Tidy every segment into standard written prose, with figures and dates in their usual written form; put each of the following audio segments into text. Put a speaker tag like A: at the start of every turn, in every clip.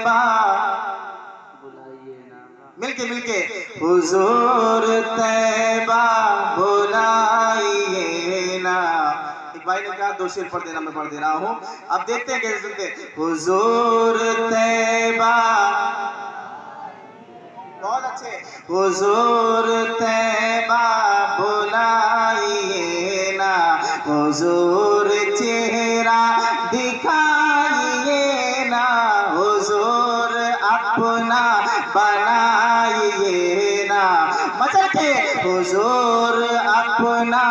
A: तैबा मिलके मिलके हुजूर तैबा बुलाइए ना। एक भाई ने कहा दो शेर पढ़ देना, मैं पढ़ दे रहा हूँ, अब देखते हैं कैसे सुनते हैं। हुजूर तैबा, बहुत अच्छे, हुजूर तैबा बुलाइए ना, हुजूर चेहरा दिखाइए ना, हुजूर अपना बनाइए ना, मचल के हुजूर अपना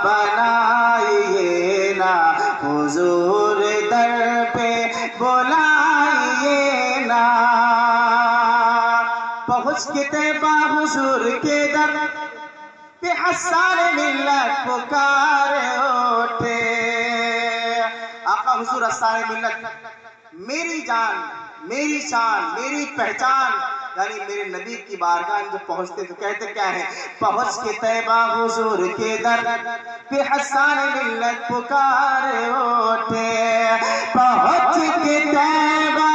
A: बनाइए ना, हुजूर दर पे बुलाइए ना। पहुँच के तैबा हुजूर के दर पे हसारे मिल्लत पुकारे उठे। आका हुजूर हसारे मिल्लत, मेरी जान, मेरी शान, मेरी पहचान, यानी मेरे नबी की बारगाह में जब पहुंचते तो कहते क्या है? पहुंच के तैबा हुजूर के दर पे हसारे मिल्लत पुकारे उठे। पहुंच के तैबा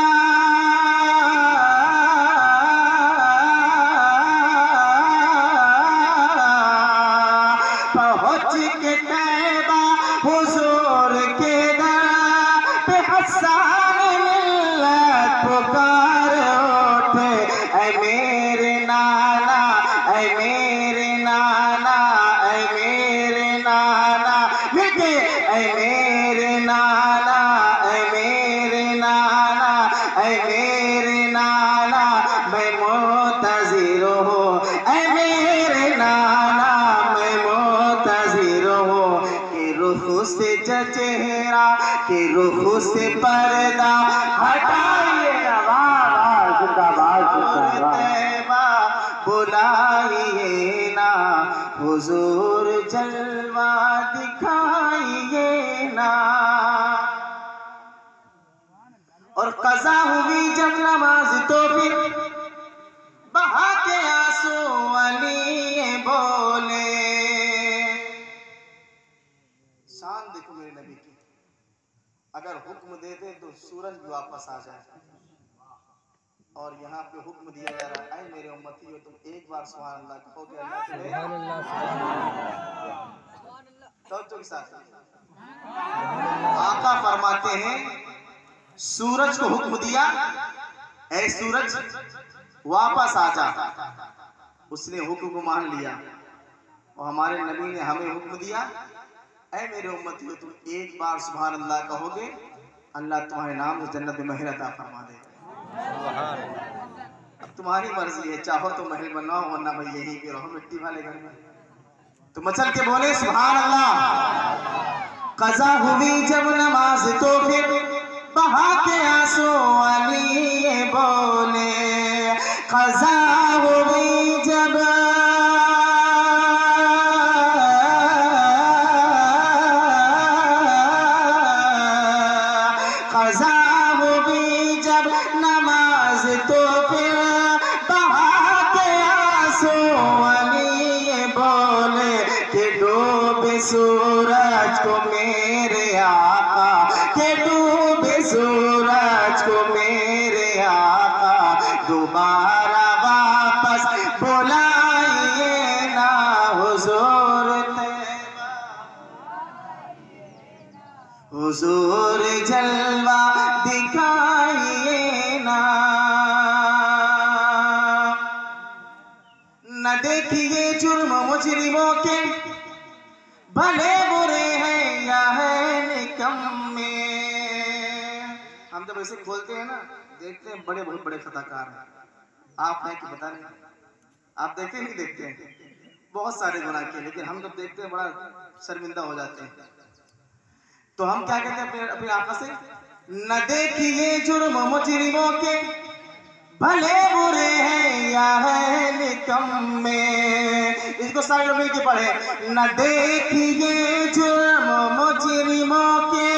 A: हुजूर के दर पे हसारे मिल्लत पुकार उठे। ऐ मेरे नाना, ऐ मेरे नाना, ऐ मेरे नाना, मिलके ऐ मेरे नाना, ऐ मेरे नाना, ऐ मेरे नाना, मैं मुंतज़िर हूँ, ऐ मेरे नाना मैं मुंतज़िर हूँ, कि रुख से चेहरा, कि रुख से पर्दा हटाइए तैबा बुलाइए ना, हुजूर जलवा दिखाइए ना। और कज़ा हुई जब नमाज तो फिर बहा के आंसू अली बोले। शान देखो मेरे नबी की, अगर हुक्म देते तो सूरज भी वापस आ जाए, और यहाँ पे हुक्म दिया जा रहा है, मेरे उम्मती हो तुम एक बार सुभान अल्लाह कहोगे, तो के साथ आका फरमाते हैं, सूरज को हुक्म दिया, ऐ सूरज वापस आ जा, उसने हुक्म को मान लिया। और हमारे नबी ने हमें हुक्म दिया, ऐ मेरे उम्मती हो तुम एक बार सुभान अल्लाह कहोगे, अल्लाह तुम्हारे नाम से जन्नत में महल अता फरमा दे। अब तुम्हारी मर्जी है, चाहो तो महल बनाओ, वरना भाई यहीं पे रहो मिट्टी वाले घर में। तो मचल के बोले सुभान अल्लाह। कज़ा हुई जब नमाज तो फिर बहा के आंसू अली बोले। कज़ा हुई जब नमाज तो फिर बहा के आंसू अली बोले, कि डूबे सूरज को मेरे आका, कि डूबे सूरज को मेरे आका, दोबारा वापस बुलाइए ना, हुजूर तैबा, हुजूर जलवा दिखाइए ना। न देखिए जुर्म मुजरिमों के, भले बुरे हैं या है निकम्मे। हम जब ऐसे खोलते हैं ना, देखते हैं बड़े बहुत बड़े खताकार हैं, आप हैं कि पता नहीं, आप देखते नहीं देखते हैं, बहुत सारे गुनाह किए, लेकिन हम जब देखते हैं बड़ा शर्मिंदा हो जाते हैं। तो हम क्या कहते हैं अपने आका से, न देखिए जुर्म मुजरिमों के, भले बुरे हैं या है निकम्मे। इसको सारे लोग मिलके पढ़े, न देखिए जुर्म मुजरिमों के,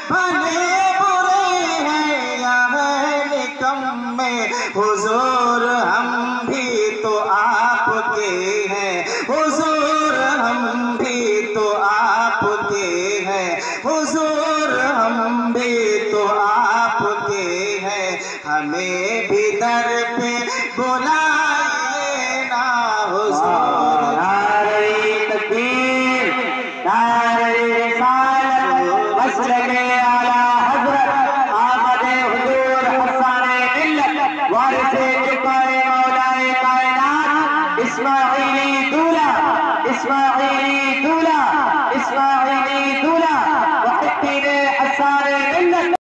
A: भले बुरे हैं या है निकम्मे, हुजूर हम भी तो आपके हैं, हुजूर हम भी तो आपके हैं, हुजूर हम भी तो आपके हैं, हमें भी दर पे बुलाइए ना हुजूर।
B: नारे तकबीर, नारे रिसालत, मसलके आला हज़रत आमदे हुजूर हसाने मिल्लत वारिसे किफ़ाये मौलाए कायनात इस्माइली दूल्हा, इस्माइली दूल्हा।